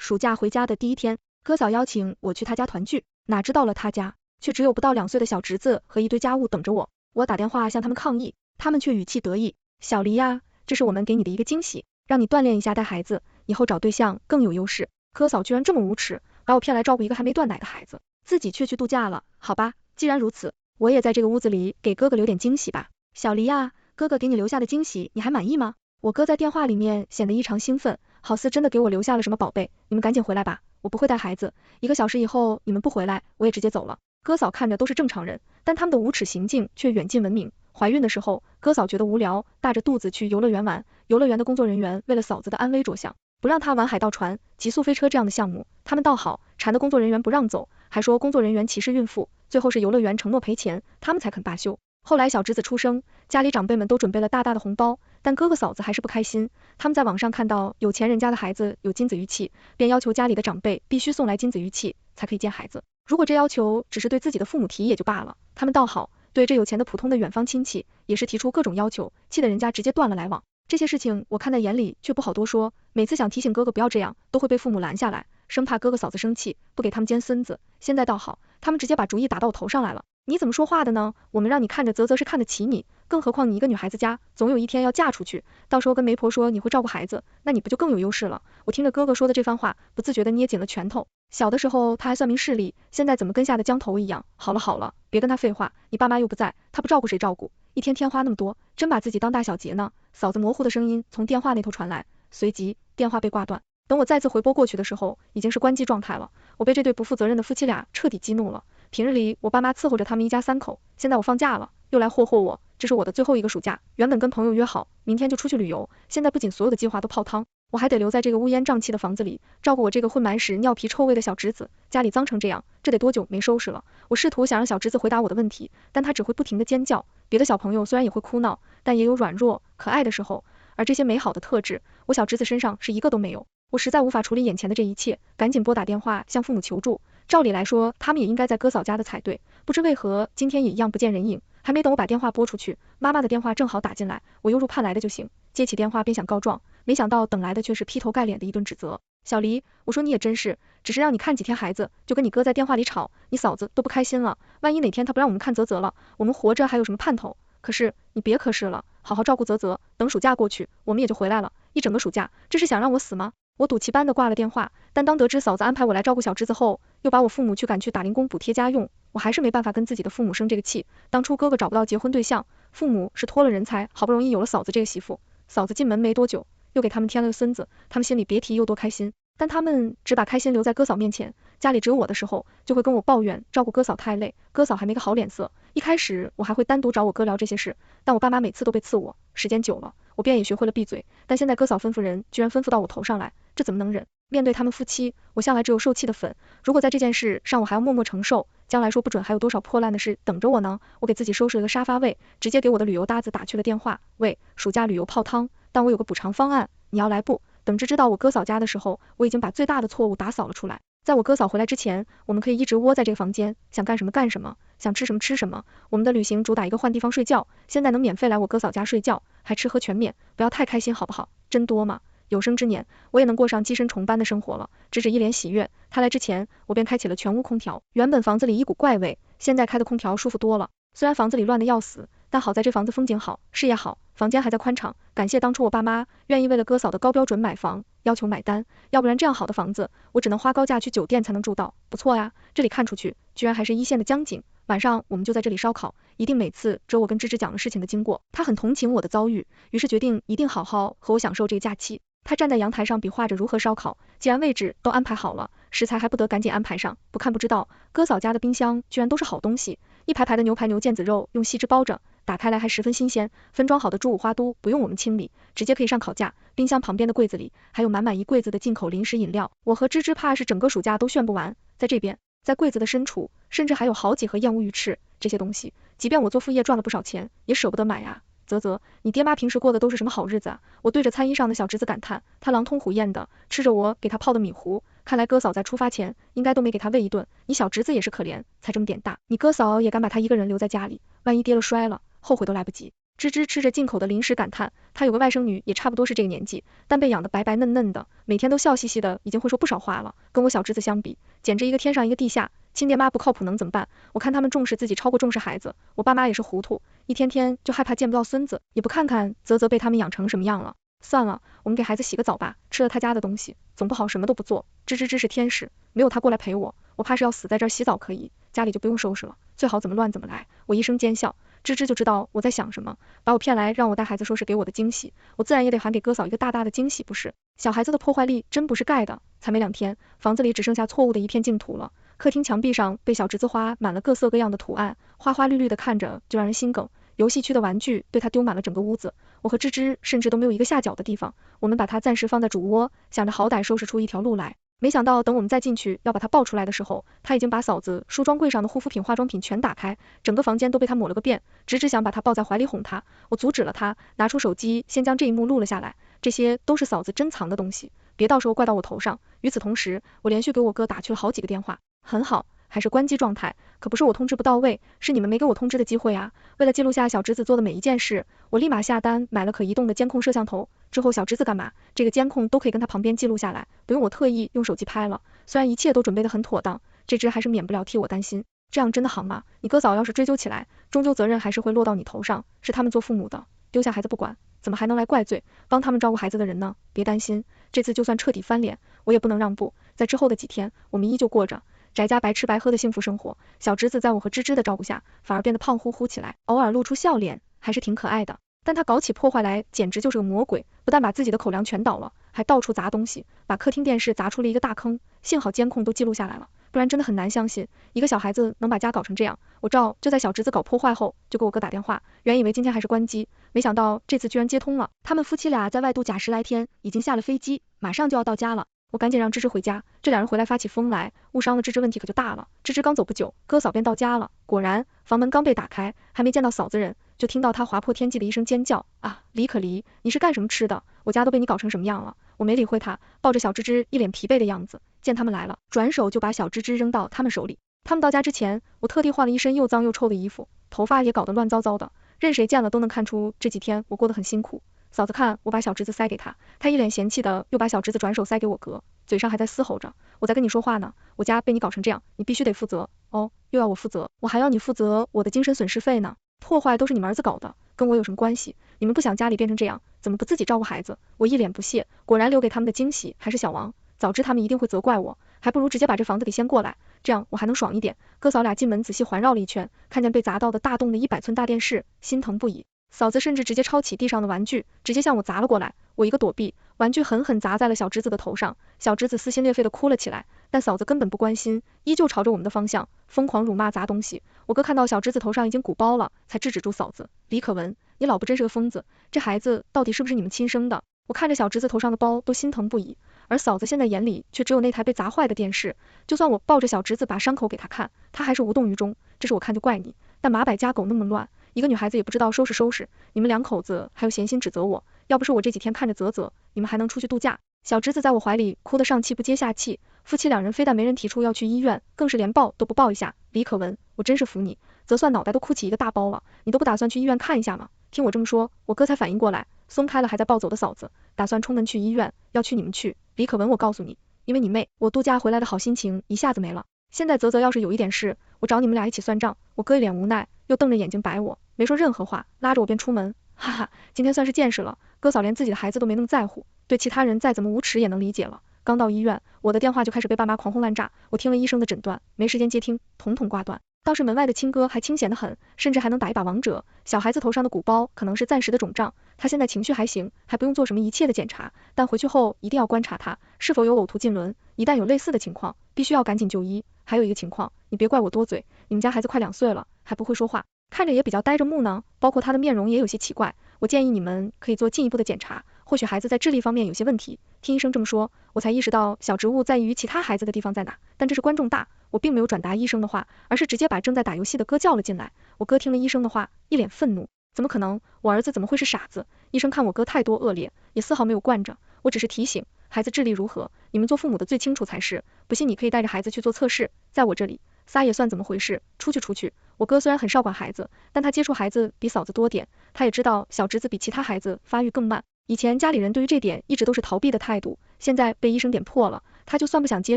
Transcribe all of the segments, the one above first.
暑假回家的第一天，哥嫂邀请我去她家团聚，哪知到了她家，却只有不到2岁的小侄子和一堆家务等着我。我打电话向他们抗议，他们却语气得意，小黎呀，这是我们给你的一个惊喜，让你锻炼一下带孩子，以后找对象更有优势。哥嫂居然这么无耻，把我骗来照顾一个还没断奶的孩子，自己却去度假了。好吧，既然如此，我也在这个屋子里给哥哥留点惊喜吧。小黎呀，哥哥给你留下的惊喜你还满意吗？我哥在电话里面显得异常兴奋，好似真的给我留下了什么宝贝。你们赶紧回来吧，我不会带孩子，1个小时以后你们不回来，我也直接走了。哥嫂看着都是正常人，但他们的无耻行径却远近闻名。怀孕的时候，哥嫂觉得无聊，大着肚子去游乐园玩，游乐园的工作人员为了嫂子的安危着想，不让她玩海盗船、极速飞车这样的项目，他们倒好，缠的工作人员不让走，还说工作人员歧视孕妇，最后是游乐园承诺赔钱，他们才肯罢休。后来小侄子出生，家里长辈们都准备了大大的红包，但哥哥嫂子还是不开心，他们在网上看到有钱人家的孩子有精子仪器，便要求家里的长辈必须送来精子仪器才可以见孩子。如果这要求只是对自己的父母提也就罢了，他们倒好，对这有钱的普通的远方亲戚也是提出各种要求，气得人家直接断了来往。这些事情我看在眼里却不好多说，每次想提醒哥哥不要这样，都会被父母拦下来，生怕哥哥嫂子生气，不给他们尖孙子。现在倒好，他们直接把主意打到我头上来了。你怎么说话的呢？我们让你看着啧啧是看得起你，更何况你一个女孩子家，总有一天要嫁出去，到时候跟媒婆说你会照顾孩子，那你不就更有优势了？我听着哥哥说的这番话，不自觉地捏紧了拳头。小的时候他还算明事理，现在怎么跟下的江头一样？好了好了，别跟他废话，你爸妈又不在，他不照顾谁照顾？一天天花那么多，真把自己当大小姐呢？嫂子模糊的声音从电话那头传来，随即电话被挂断。等我再次回拨过去的时候，已经是关机状态了。我被这对不负责任的夫妻俩彻底激怒了。平日里我爸妈伺候着他们一家3口，现在我放假了，又来霍霍我，这是我的最后一个暑假，原本跟朋友约好明天就出去旅游，现在不仅所有的计划都泡汤，我还得留在这个乌烟瘴气的房子里，照顾我这个混满屎尿皮臭味的小侄子，家里脏成这样，这得多久没收拾了？我试图想让小侄子回答我的问题，但他只会不停地尖叫。别的小朋友虽然也会哭闹，但也有软弱可爱的时候，而这些美好的特质，我小侄子身上是一个都没有。我实在无法处理眼前的这一切，赶紧拨打电话向父母求助。照理来说，他们也应该在哥嫂家的才对，不知为何今天也一样不见人影。还没等我把电话拨出去，妈妈的电话正好打进来，我犹如盼来的就行，接起电话便想告状，没想到等来的却是劈头盖脸的一顿指责。小黎，我说你也真是，只是让你看几天孩子，就跟你哥在电话里吵，你嫂子都不开心了，万一哪天他不让我们看泽泽了，我们活着还有什么盼头？可是你别可是了，好好照顾泽泽，等暑假过去，我们也就回来了。一整个暑假，这是想让我死吗？我赌气般的挂了电话，但当得知嫂子安排我来照顾小侄子后，又把我父母去赶去打零工补贴家用，我还是没办法跟自己的父母生这个气。当初哥哥找不到结婚对象，父母是托了人才，好不容易有了嫂子这个媳妇，嫂子进门没多久，又给他们添了个孙子，他们心里别提有多开心。但他们只把开心留在哥嫂面前，家里只有我的时候，就会跟我抱怨照顾哥嫂太累，哥嫂还没个好脸色。一开始我还会单独找我哥聊这些事，但我爸妈每次都被刺我，时间久了，我便也学会了闭嘴。但现在哥嫂吩咐人，居然吩咐到我头上来，这怎么能忍？面对他们夫妻，我向来只有受气的粉，如果在这件事上我还要默默承受，将来说不准还有多少破烂的事等着我呢。我给自己收拾了个沙发位，直接给我的旅游搭子打去了电话，喂，暑假旅游泡汤，但我有个补偿方案，你要来不？等知道我哥嫂家的时候，我已经把最大的错误打扫了出来。在我哥嫂回来之前，我们可以一直窝在这个房间，想干什么干什么，想吃什么吃什么。我们的旅行主打一个换地方睡觉，现在能免费来我哥嫂家睡觉，还吃喝全免，不要太开心好不好？真多吗？有生之年，我也能过上寄生虫般的生活了。侄子一脸喜悦，他来之前，我便开启了全屋空调。原本房子里一股怪味，现在开的空调舒服多了。虽然房子里乱得要死，但好在这房子风景好，视野好，房间还在宽敞。感谢当初我爸妈愿意为了哥嫂的高标准买房，要求买单，要不然这样好的房子，我只能花高价去酒店才能住到。不错呀，这里看出去，居然还是一线的江景。晚上我们就在这里烧烤，一定每次只有我跟芝芝讲了事情的经过，他很同情我的遭遇，于是决定一定好好和我享受这个假期。他站在阳台上比划着如何烧烤，既然位置都安排好了，食材还不得赶紧安排上。不看不知道，哥嫂家的冰箱居然都是好东西，一排排的牛排牛腱子肉用锡纸包着，打开来还十分新鲜，分装好的猪五花肚不用我们清理，直接可以上烤架。冰箱旁边的柜子里还有满满一柜子的进口零食饮料，我和芝芝怕是整个暑假都炫不完。在这边，在柜子的深处，甚至还有好几盒燕窝鱼翅，这些东西，即便我做副业赚了不少钱，也舍不得买啊。啧啧，你爹妈平时过的都是什么好日子啊？我对着餐衣上的小侄子感叹，他狼吞虎咽的吃着我给他泡的米糊，看来哥嫂在出发前应该都没给他喂一顿。你小侄子也是可怜，才这么点大，你哥嫂也敢把他一个人留在家里，万一跌了摔了，后悔都来不及。芝芝吃着进口的零食感叹，她有个外甥女也差不多是这个年纪，但被养得白白嫩嫩的，每天都笑嘻嘻的，已经会说不少话了，跟我小侄子相比，简直一个天上一个地下。亲爹妈不靠谱能怎么办？我看他们重视自己超过重视孩子，我爸妈也是糊涂，一天天就害怕见不到孙子，也不看看泽泽被他们养成什么样了。算了，我们给孩子洗个澡吧，吃了他家的东西，总不好什么都不做。芝芝是天使，没有他过来陪我，我怕是要死在这儿。洗澡可以，家里就不用收拾了，最好怎么乱怎么来。我一声奸笑，芝芝就知道我在想什么，把我骗来让我带孩子说是给我的惊喜，我自然也得还给哥嫂一个大大的惊喜不是？小孩子的破坏力真不是盖的，才没2天，房子里只剩下错误的一片净土了。客厅墙壁上被小侄子画满了各色各样的图案，花花绿绿的看着就让人心梗。游戏区的玩具被他丢满了整个屋子，我和芝芝甚至都没有一个下脚的地方。我们把它暂时放在主窝，想着好歹收拾出一条路来。没想到等我们再进去要把它抱出来的时候，他已经把嫂子梳妆柜上的护肤品化妆品全打开，整个房间都被他抹了个遍。芝芝想把他抱在怀里哄他，我阻止了他，拿出手机先将这一幕录了下来。这些都是嫂子珍藏的东西，别到时候怪到我头上。与此同时，我连续给我哥打去了好几个电话。很好，还是关机状态，可不是我通知不到位，是你们没给我通知的机会啊。为了记录下小侄子做的每一件事，我立马下单买了可移动的监控摄像头，之后小侄子干嘛，这个监控都可以跟他旁边记录下来，不用我特意用手机拍了。虽然一切都准备得很妥当，这只还是免不了替我担心。这样真的好吗？你哥嫂要是追究起来，终究责任还是会落到你头上，是他们做父母的，丢下孩子不管，怎么还能来怪罪帮他们照顾孩子的人呢？别担心，这次就算彻底翻脸，我也不能让步。在之后的几天，我们依旧过着宅家白吃白喝的幸福生活，小侄子在我和芝芝的照顾下，反而变得胖乎乎起来，偶尔露出笑脸，还是挺可爱的。但他搞起破坏来简直就是个魔鬼，不但把自己的口粮全倒了，还到处砸东西，把客厅电视砸出了一个大坑，幸好监控都记录下来了，不然真的很难相信一个小孩子能把家搞成这样。我就在小侄子搞破坏后，就给我哥打电话，原以为今天还是关机，没想到这次居然接通了。他们夫妻俩在外度假10来天，已经下了飞机，马上就要到家了。我赶紧让芝芝回家，这2人回来发起疯来，误伤了芝芝问题可就大了。芝芝刚走不久，哥嫂便到家了，果然房门刚被打开，还没见到嫂子人，就听到她划破天际的一声尖叫，啊，李可离，你是干什么吃的？我家都被你搞成什么样了？我没理会她，抱着小芝芝一脸疲惫的样子，见他们来了，转手就把小芝芝扔到他们手里。他们到家之前，我特地换了一身又脏又臭的衣服，头发也搞得乱糟糟的，任谁见了都能看出这几天我过得很辛苦。嫂子看我把小侄子塞给他，他一脸嫌弃的又把小侄子转手塞给我哥，嘴上还在嘶吼着，我在跟你说话呢，我家被你搞成这样，你必须得负责。哦，又要我负责，我还要你负责我的精神损失费呢。破坏都是你们儿子搞的，跟我有什么关系？你们不想家里变成这样，怎么不自己照顾孩子？我一脸不屑，果然留给他们的惊喜还是小王，早知他们一定会责怪我，还不如直接把这房子给掀过来，这样我还能爽一点。哥嫂俩进门仔细环绕了一圈，看见被砸到的大洞的100寸大电视，心疼不已。嫂子甚至直接抄起地上的玩具，直接向我砸了过来，我一个躲避，玩具狠狠砸在了小侄子的头上，小侄子撕心裂肺的哭了起来，但嫂子根本不关心，依旧朝着我们的方向疯狂辱骂砸东西。我哥看到小侄子头上已经鼓包了，才制止住嫂子。李可文，你老婆真是个疯子，这孩子到底是不是你们亲生的？我看着小侄子头上的包都心疼不已，而嫂子现在眼里却只有那台被砸坏的电视，就算我抱着小侄子把伤口给他看，他还是无动于衷。这是我看就怪你，但马百家狗那么乱，一个女孩子也不知道收拾收拾，你们2口子还有闲心指责我，要不是我这几天看着泽泽，你们还能出去度假？小侄子在我怀里哭得上气不接下气，夫妻2人非但没人提出要去医院，更是连抱都不抱一下。李可文，我真是服你，泽算脑袋都哭起一个大包了，你都不打算去医院看一下吗？听我这么说，我哥才反应过来，松开了还在暴走的嫂子，打算冲门去医院，要去你们去。李可文，我告诉你，因为你妹，我度假回来的好心情一下子没了。现在泽泽要是有一点事，我找你们俩一起算账。我哥一脸无奈，又瞪着眼睛白我，没说任何话，拉着我便出门。哈哈，今天算是见识了，哥嫂连自己的孩子都没那么在乎，对其他人再怎么无耻也能理解了。刚到医院，我的电话就开始被爸妈狂轰滥炸，我听了医生的诊断，没时间接听，统统挂断。倒是门外的亲哥还清闲得很，甚至还能打一把王者。小孩子头上的鼓包可能是暂时的肿胀，他现在情绪还行，还不用做什么一切的检查，但回去后一定要观察他是否有呕吐囑囵，一旦有类似的情况，必须要赶紧就医。还有一个情况，你别怪我多嘴，你们家孩子快2岁了，还不会说话，看着也比较呆着木呢，包括他的面容也有些奇怪，我建议你们可以做进一步的检查，或许孩子在智力方面有些问题。听医生这么说，我才意识到小植物在意于其他孩子的地方在哪，但这是观众大，我并没有转达医生的话，而是直接把正在打游戏的哥叫了进来。我哥听了医生的话，一脸愤怒，怎么可能，我儿子怎么会是傻子？医生看我哥态度恶劣，也丝毫没有惯着，我只是提醒，孩子智力如何，你们做父母的最清楚才是，不信你可以带着孩子去做测试，在我这里，撒野算怎么回事？出去！我哥虽然很少管孩子，但他接触孩子比嫂子多点，他也知道小侄子比其他孩子发育更慢。以前家里人对于这点一直都是逃避的态度，现在被医生点破了，他就算不想接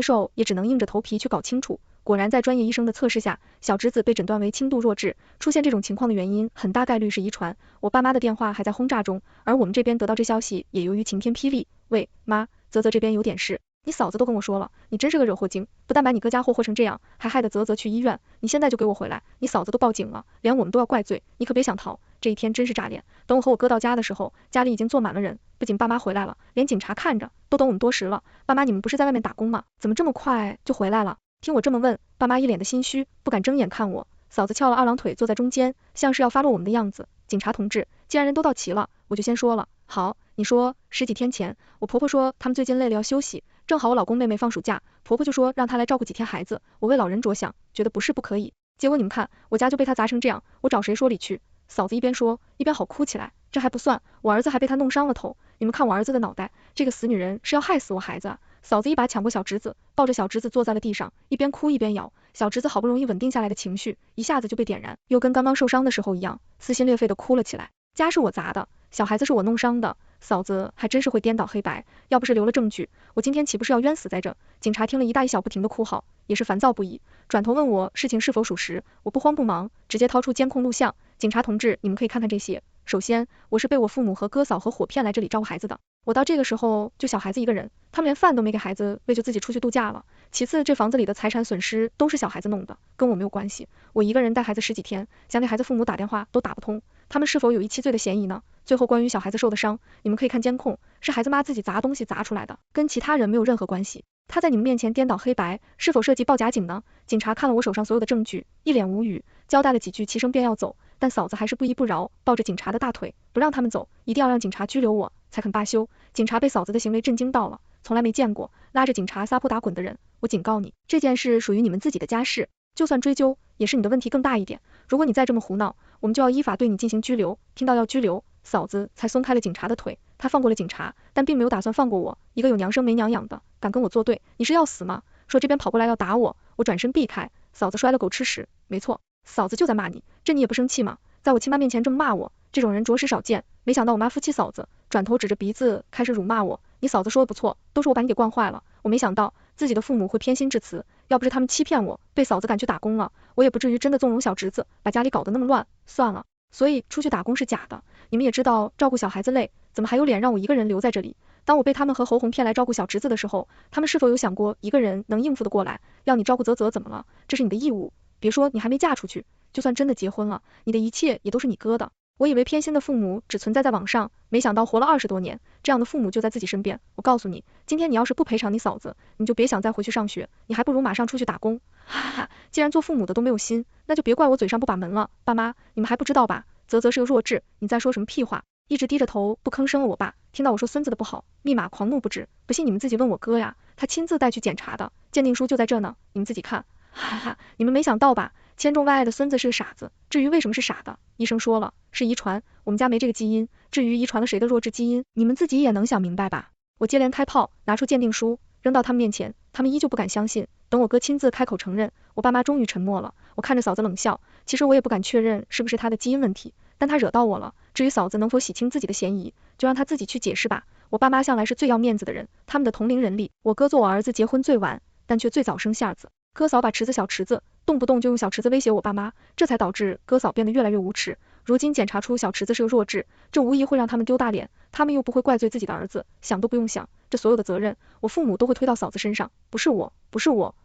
受，也只能硬着头皮去搞清楚。果然在专业医生的测试下，小侄子被诊断为轻度弱智。出现这种情况的原因很大概率是遗传。我爸妈的电话还在轰炸中，而我们这边得到这消息也由于晴天霹雳。喂，妈，泽泽这边有点事。你嫂子都跟我说了，你真是个惹祸精，不但把你哥家祸祸成这样，还害得泽泽去医院。你现在就给我回来，你嫂子都报警了，连我们都要怪罪，你可别想逃。这一天真是炸脸，等我和我哥到家的时候，家里已经坐满了人，不仅爸妈回来了，连警察看着都等我们多时了。爸妈，你们不是在外面打工吗？怎么这么快就回来了？听我这么问，爸妈一脸的心虚，不敢睁眼看我。嫂子翘了二郎腿坐在中间，像是要发落我们的样子。警察同志，既然人都到齐了，我就先说了。好，你说10几天前，我婆婆说他们最近累了要休息，正好我老公妹妹放暑假，婆婆就说让她来照顾几天孩子，我为老人着想，觉得不是不可以。结果你们看，我家就被她砸成这样，我找谁说理去？嫂子一边说一边好哭起来。这还不算，我儿子还被她弄伤了头，你们看我儿子的脑袋，这个死女人是要害死我孩子啊！嫂子一把抢过小侄子，抱着小侄子坐在了地上，一边哭一边摇。小侄子好不容易稳定下来的情绪，一下子就被点燃，又跟刚刚受伤的时候一样，撕心裂肺的哭了起来。家是我砸的，小孩子是我弄伤的，嫂子还真是会颠倒黑白，要不是留了证据，我今天岂不是要冤死在这？警察听了一大一小不停的哭号，也是烦躁不已，转头问我事情是否属实，我不慌不忙，直接掏出监控录像。警察同志，你们可以看看这些。首先，我是被我父母和哥嫂合伙骗来这里照顾孩子的，我到这个时候就小孩子一个人，他们连饭都没给孩子喂就自己出去度假了。其次，这房子里的财产损失都是小孩子弄的，跟我没有关系。我一个人带孩子10几天，想给孩子父母打电话都打不通，他们是否有遗弃罪的嫌疑呢？最后关于小孩子受的伤，你们可以看监控，是孩子妈自己砸东西砸出来的，跟其他人没有任何关系。他在你们面前颠倒黑白，是否涉及报假警呢？警察看了我手上所有的证据，一脸无语，交代了几句，起身便要走，但嫂子还是不依不饶，抱着警察的大腿，不让他们走，一定要让警察拘留我，才肯罢休。警察被嫂子的行为震惊到了，从来没见过拉着警察撒泼打滚的人。我警告你，这件事属于你们自己的家事，就算追究，也是你的问题更大一点。如果你再这么胡闹，我们就要依法对你进行拘留。听到要拘留，嫂子才松开了警察的腿。他放过了警察，但并没有打算放过我，一个有娘生没娘养的，敢跟我作对，你是要死吗？说这边跑过来要打我，我转身避开，嫂子摔了狗吃屎。没错，嫂子就在骂你，这你也不生气吗？在我亲妈面前这么骂我，这种人着实少见。没想到我妈夫妻嫂子转头指着鼻子开始辱骂我，你嫂子说的不错，都是我把你给惯坏了。我没想到自己的父母会偏心至此，要不是他们欺骗我，被嫂子赶去打工了，我也不至于真的纵容小侄子，把家里搞得那么乱。算了，所以出去打工是假的，你们也知道照顾小孩子累，怎么还有脸让我一个人留在这里？当我被他们和侯红骗来照顾小侄子的时候，他们是否有想过一个人能应付得过来？要你照顾泽泽怎么了？这是你的义务。别说你还没嫁出去，就算真的结婚了，你的一切也都是你哥的。我以为偏心的父母只存在在网上，没想到活了20多年，这样的父母就在自己身边。我告诉你，今天你要是不赔偿你嫂子，你就别想再回去上学，你还不如马上出去打工。哈哈哈，既然做父母的都没有心，那就别怪我嘴上不把门了。爸妈，你们还不知道吧？泽泽是个弱智，你在说什么屁话？一直低着头不吭声了我爸，听到我说孙子的不好，立马狂怒不止。不信你们自己问我哥呀，他亲自带去检查的，鉴定书就在这呢，你们自己看。哈哈，你们没想到吧？千中万爱的孙子是个傻子，至于为什么是傻的，医生说了，是遗传，我们家没这个基因，至于遗传了谁的弱智基因，你们自己也能想明白吧？我接连开炮，拿出鉴定书，扔到他们面前，他们依旧不敢相信，等我哥亲自开口承认，我爸妈终于沉默了。我看着嫂子冷笑，其实我也不敢确认是不是他的基因问题，但他惹到我了，至于嫂子能否洗清自己的嫌疑，就让他自己去解释吧。我爸妈向来是最要面子的人，他们的同龄人里，我哥做我儿子结婚最晚，但却最早生馅子。哥嫂把池子小池子，动不动就用小池子威胁我爸妈，这才导致哥嫂变得越来越无耻。如今检查出小池子是个弱智，这无疑会让他们丢大脸，他们又不会怪罪自己的儿子，想都不用想，这所有的责任，我父母都会推到嫂子身上，不是我，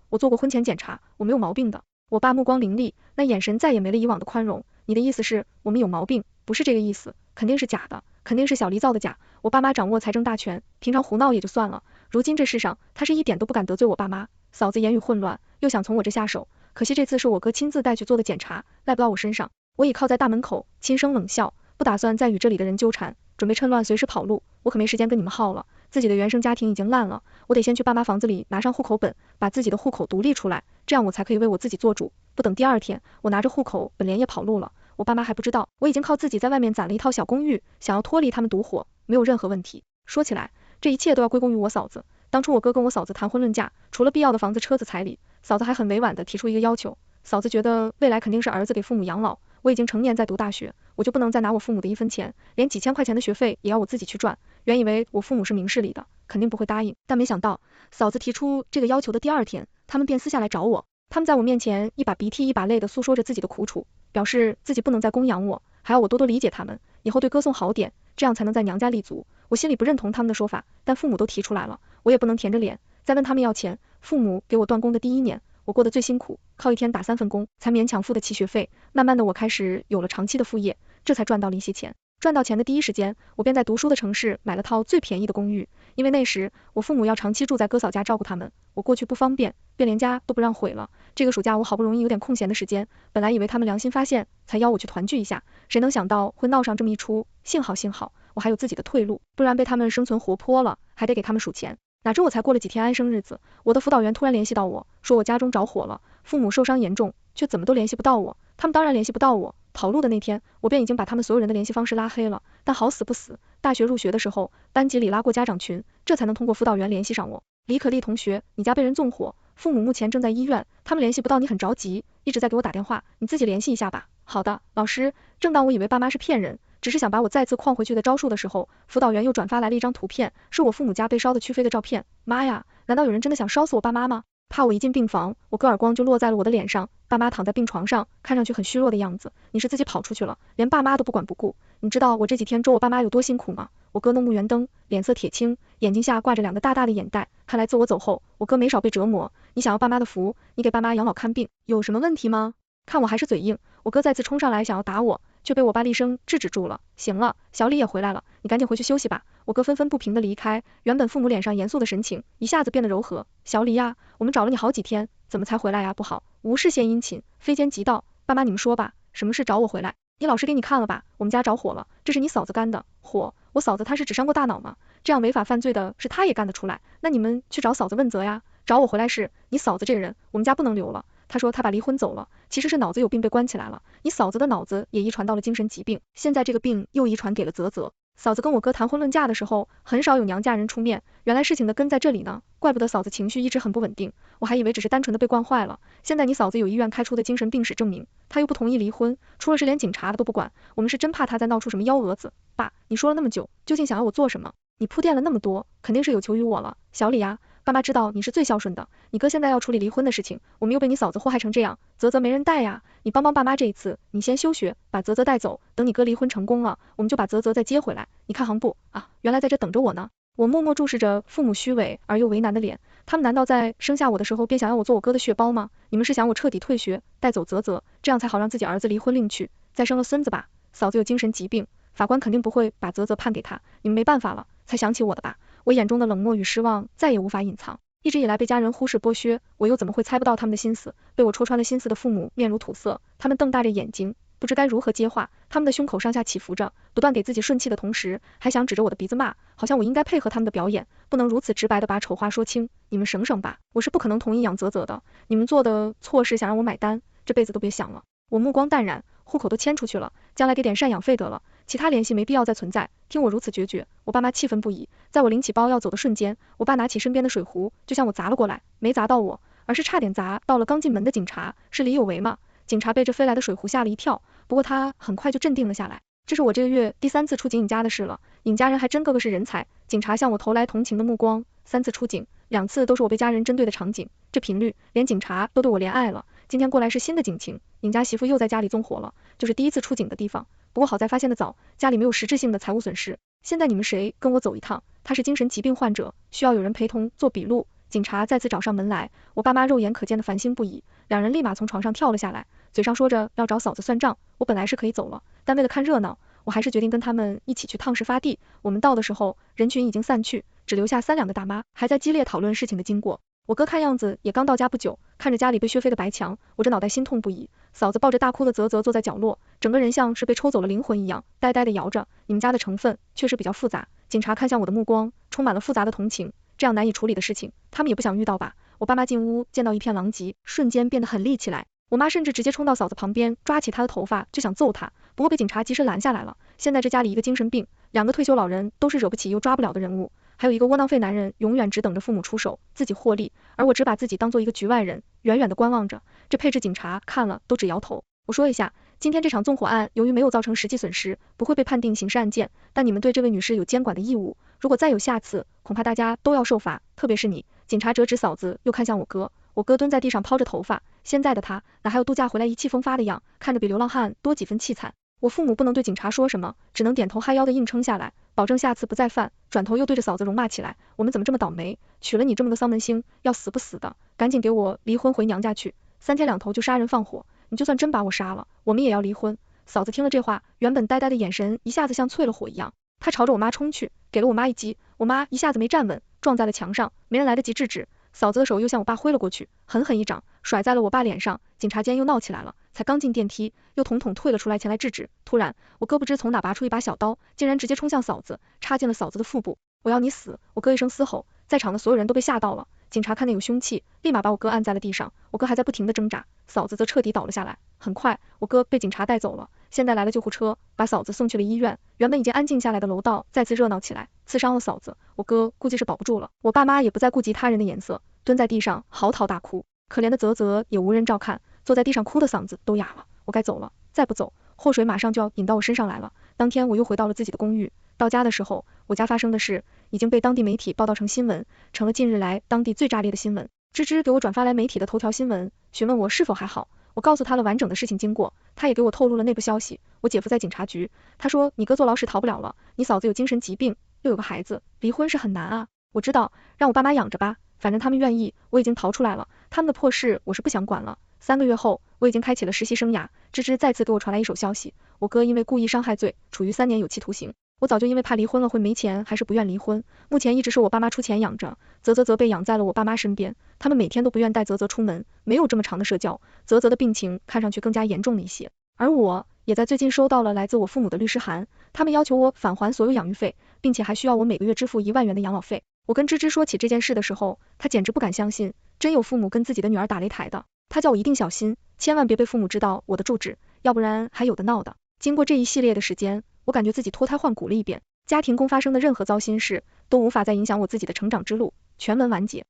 我做过婚前检查，我没有毛病的。我爸目光凌厉，那眼神再也没了以往的宽容。你的意思是我们有毛病？不是这个意思，肯定是假的，肯定是小黎造的假。我爸妈掌握财政大权，平常胡闹也就算了，如今这世上他是一点都不敢得罪我爸妈。嫂子言语混乱，又想从我这下手，可惜这次是我哥亲自带去做的检查，赖不到我身上。我倚靠在大门口，轻声冷笑，不打算再与这里的人纠缠，准备趁乱随时跑路。我可没时间跟你们耗了，自己的原生家庭已经烂了，我得先去爸妈房子里拿上户口本，把自己的户口独立出来，这样我才可以为我自己做主。不等第二天，我拿着户口本连夜跑路了。我爸妈还不知道，我已经靠自己在外面攒了一套小公寓，想要脱离他们毒火，没有任何问题。说起来，这一切都要归功于我嫂子。当初我哥跟我嫂子谈婚论嫁，除了必要的房子车子彩礼，嫂子还很委婉的提出一个要求，嫂子觉得未来肯定是儿子给父母养老，我已经成年在读大学，我就不能再拿我父母的一分钱，连几千块钱的学费也要我自己去赚。原以为我父母是明事理的，肯定不会答应，但没想到嫂子提出这个要求的第2天，他们便私下来找我，他们在我面前一把鼻涕一把泪的诉说着自己的苦楚，表示自己不能再供养我，还要我多多理解他们，以后对哥送好点，这样才能在娘家立足。我心里不认同他们的说法，但父母都提出来了，我也不能甜着脸再问他们要钱。父母给我断供的第1年，我过得最辛苦，靠一天打3份工才勉强付得起学费。慢慢的我开始有了长期的副业，这才赚到了一些钱。赚到钱的第一时间，我便在读书的城市买了套最便宜的公寓，因为那时我父母要长期住在哥嫂家照顾他们，我过去不方便，便连家都不让毁了。这个暑假我好不容易有点空闲的时间，本来以为他们良心发现才邀我去团聚一下，谁能想到会闹上这么一出。幸好我还有自己的退路，不然被他们生存活泼了，还得给他们数钱。哪知我才过了几天安生日子，我的辅导员突然联系到我，说我家中着火了，父母受伤严重，却怎么都联系不到我。他们当然联系不到我，跑路的那天，我便已经把他们所有人的联系方式拉黑了。但好死不死，大学入学的时候，班级里拉过家长群，这才能通过辅导员联系上我。李可丽同学，你家被人纵火，父母目前正在医院，他们联系不到你很着急，一直在给我打电话，你自己联系一下吧。好的，老师。正当我以为爸妈是骗人，只是想把我再次诓回去的招数的时候，辅导员又转发来了一张图片，是我父母家被烧得黢飞的照片。妈呀，难道有人真的想烧死我爸妈吗？怕我一进病房，我哥耳光就落在了我的脸上，爸妈躺在病床上，看上去很虚弱的样子。你是自己跑出去了，连爸妈都不管不顾。你知道我这几天周我爸妈有多辛苦吗？我哥弄木圆灯，脸色铁青，眼睛下挂着2个大大的眼袋，看来自我走后，我哥没少被折磨。你想要爸妈的福，你给爸妈养老看病，有什么问题吗？看我还是嘴硬，我哥再次冲上来想要打我，却被我爸厉声制止住了。行了，小李也回来了，你赶紧回去休息吧。我哥愤愤不平的离开，原本父母脸上严肃的神情一下子变得柔和。小李呀，我们找了你好几天，怎么才回来呀？不好，无事献殷勤，非奸即盗。爸妈你们说吧，什么事找我回来？你老实给你看了吧，我们家着火了，这是你嫂子干的。火，我嫂子她是只伤过大脑吗？这样违法犯罪的是她也干得出来，那你们去找嫂子问责呀。找我回来是，你嫂子这人，我们家不能留了。他说他把离婚走了，其实是脑子有病被关起来了。你嫂子的脑子也遗传到了精神疾病，现在这个病又遗传给了泽泽。嫂子跟我哥谈婚论嫁的时候，很少有娘家人出面，原来事情的根在这里呢，怪不得嫂子情绪一直很不稳定，我还以为只是单纯的被惯坏了。现在你嫂子有医院开出的精神病史证明，她又不同意离婚，出了事连警察的都不管，我们是真怕她再闹出什么幺蛾子。爸，你说了那么久，究竟想要我做什么？你铺垫了那么多，肯定是有求于我了。小李呀，爸妈知道你是最孝顺的，你哥现在要处理离婚的事情，我们又被你嫂子祸害成这样，泽泽没人带呀，你帮帮爸妈这一次，你先休学，把泽泽带走，等你哥离婚成功了，我们就把泽泽再接回来，你看行不？啊，原来在这等着我呢。我默默注视着父母虚伪而又为难的脸，他们难道在生下我的时候便想要我做我哥的血包吗？你们是想我彻底退学，带走泽泽，这样才好让自己儿子离婚另娶，再生了孙子吧？嫂子有精神疾病，法官肯定不会把泽泽判给他，你们没办法了，才想起我的吧？我眼中的冷漠与失望再也无法隐藏，一直以来被家人忽视剥削，我又怎么会猜不到他们的心思？被我戳穿了心思的父母面如土色，他们瞪大着眼睛，不知该如何接话，他们的胸口上下起伏着，不断给自己顺气的同时，还想指着我的鼻子骂，好像我应该配合他们的表演，不能如此直白的把丑话说清。你们省省吧，我是不可能同意养泽泽的，你们做的错事想让我买单，这辈子都别想了。我目光淡然，户口都迁出去了，将来给点赡养费得了，其他联系没必要再存在。听我如此决绝，我爸妈气愤不已。在我拎起包要走的瞬间，我爸拿起身边的水壶就向我砸了过来，没砸到我，而是差点砸到了刚进门的警察。是李有为吗？警察被这飞来的水壶吓了一跳，不过他很快就镇定了下来。这是我这个月第3次出警尹家的事了，尹家人还真个个是人才。警察向我投来同情的目光，3次出警，2次都是我被家人针对的场景，这频率连警察都对我怜爱了。今天过来是新的警情，尹家媳妇又在家里纵火了，就是第1次出警的地方，不过好在发现的早，家里没有实质性的财务损失。现在你们谁跟我走一趟？他是精神疾病患者，需要有人陪同做笔录。警察再次找上门来，我爸妈肉眼可见的烦心不已，2人立马从床上跳了下来，嘴上说着要找嫂子算账。我本来是可以走了，但为了看热闹，我还是决定跟他们一起去烫石发地。我们到的时候，人群已经散去，只留下3两个大妈还在激烈讨论事情的经过。我哥看样子也刚到家不久，看着家里被削飞的白墙，我这脑袋心痛不已。嫂子抱着大哭的泽泽坐在角落，整个人像是被抽走了灵魂一样，呆呆的摇着。你们家的成分确实比较复杂，警察看向我的目光充满了复杂的同情，这样难以处理的事情，他们也不想遇到吧。我爸妈进屋见到一片狼藉，瞬间变得很厉起来。我妈甚至直接冲到嫂子旁边，抓起她的头发就想揍她，不过被警察及时拦下来了。现在这家里一个精神病，2个退休老人都是惹不起又抓不了的人物，还有一个窝囊废男人永远只等着父母出手，自己获利，而我只把自己当做一个局外人，远远的观望着，这配置警察看了都只摇头。我说一下，今天这场纵火案由于没有造成实际损失，不会被判定刑事案件，但你们对这位女士有监管的义务，如果再有下次，恐怕大家都要受罚，特别是你。警察折指嫂子，又看向我哥，我哥蹲在地上抛着头发，现在的他哪还有度假回来意气风发的样，看着比流浪汉多几分凄惨。我父母不能对警察说什么，只能点头哈腰的硬撑下来，保证下次不再犯，转头又对着嫂子辱骂起来，我们怎么这么倒霉，娶了你这么个丧门星，要死不死的，赶紧给我离婚回娘家去，3天2头就杀人放火，你就算真把我杀了，我们也要离婚。嫂子听了这话，原本呆呆的眼神一下子像淬了火一样，她朝着我妈冲去，给了我妈一击，我妈一下子没站稳，撞在了墙上，没人来得及制止，嫂子的手又向我爸挥了过去，狠狠一掌甩在了我爸脸上，警察间又闹起来了，才刚进电梯，又统统退了出来前来制止。突然，我哥不知从哪拔出一把小刀，竟然直接冲向嫂子，插进了嫂子的腹部。我要你死！我哥一声嘶吼，在场的所有人都被吓到了。警察看见有凶器，立马把我哥按在了地上，我哥还在不停的挣扎，嫂子则彻底倒了下来。很快，我哥被警察带走了，现在来了救护车，把嫂子送去了医院。原本已经安静下来的楼道再次热闹起来，刺伤了嫂子，我哥估计是保不住了。我爸妈也不再顾及他人的眼色，蹲在地上嚎啕大哭，可怜的泽泽也无人照看，坐在地上哭的嗓子都哑了。我该走了，再不走，祸水马上就要引到我身上来了。当天我又回到了自己的公寓，到家的时候，我家发生的事已经被当地媒体报道成新闻，成了近日来当地最炸裂的新闻。芝芝给我转发来媒体的头条新闻，询问我是否还好，我告诉他了完整的事情经过，他也给我透露了内部消息，我姐夫在警察局，他说你哥坐牢时逃不了了，你嫂子有精神疾病，又有个孩子，离婚是很难啊。我知道，让我爸妈养着吧，反正他们愿意，我已经逃出来了，他们的破事我是不想管了。3个月后，我已经开启了实习生涯，芝芝再次给我传来一手消息，我哥因为故意伤害罪，处于3年有期徒刑。我早就因为怕离婚了会没钱，还是不愿离婚，目前一直是我爸妈出钱养着，泽泽则被养在了我爸妈身边，他们每天都不愿带泽泽出门，没有这么长的社交，泽泽的病情看上去更加严重了一些。而我也在最近收到了来自我父母的律师函，他们要求我返还所有养育费，并且还需要我每个月支付1万元的养老费。我跟芝芝说起这件事的时候，她简直不敢相信，真有父母跟自己的女儿打擂台的，她叫我一定小心，千万别被父母知道我的住址，要不然还有的闹的。经过这一系列的时间，我感觉自己脱胎换骨了一遍，家庭中发生的任何糟心事都无法再影响我自己的成长之路。全文完结。